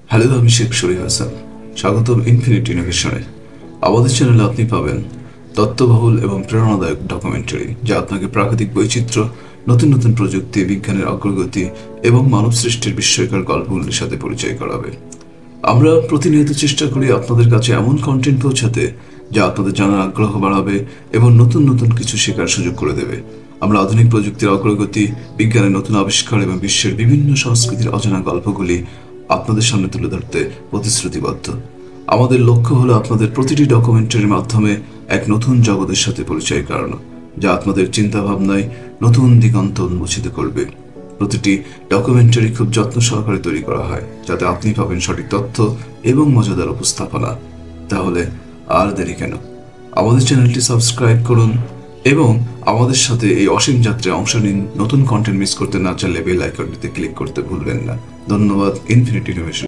Hello, আমি শেখ শরীফ হাসান। স্বাগতম infinity ইনোভেশনে। আমাদের চ্যানেলে আপনি পাবেন তথ্যবহুল এবং প্রেরণাদায়ক ডকুমেন্টারি, যা আপনাকে প্রাকৃতিক বৈচিত্র্য, নতুন নতুন প্রযুক্তি, বিজ্ঞানের অগ্রগতি এবং মানব সৃষ্টির বিস্ময়কর গল্পগুলির সাথে পরিচয় করাবে। আমরা প্রতিনিয়ত চেষ্টা করি আপনাদের কাছে এমন কন্টেন্ট পৌঁছাতে যা আপনাদের জানার আগ্রহ বাড়াবে এবং নতুন নতুন কিছু শেখার সুযোগ করে দেবে। আমরা আধুনিক প্রযুক্তির অগ্রগতি, বিজ্ঞানের নতুন আবিষ্কার এবং বিশ্বের বিভিন্ন সংস্কৃতির অজানা গল্পগুলি আপনাদের সামনে তুলে ধরতে প্রতিশ্রুতিবদ্ধ। আমাদের লক্ষ্য হলো আপনাদের প্রতিটি ডকুমেন্টারির মাধ্যমে এক নতুন জগতের সাথে পরিচয় করানো, যা আপনাদের চিন্তাভাবনায় নতুন দিগন্ত উন্মোচিত করবে। প্রতিটি ডকুমেন্টারি খুব যত্ন সহকারে তৈরি করা হয়, যাতে আপনি পাবেন সঠিক তথ্য এবং মজাদার উপস্থাপনা। তাহলে আর দেরি কেন? আমাদের চ্যানেলটি সাবস্ক্রাইব করুন এবং আমাদের সাথে এই অসীম যাত্রায় অংশ নিন। নতুন কন্টেন্ট মিস করতে না চাইলে বেল আইকনটিতে ক্লিক করতে ভুলবেন না। ধন্যবাদ। Infinity innovation.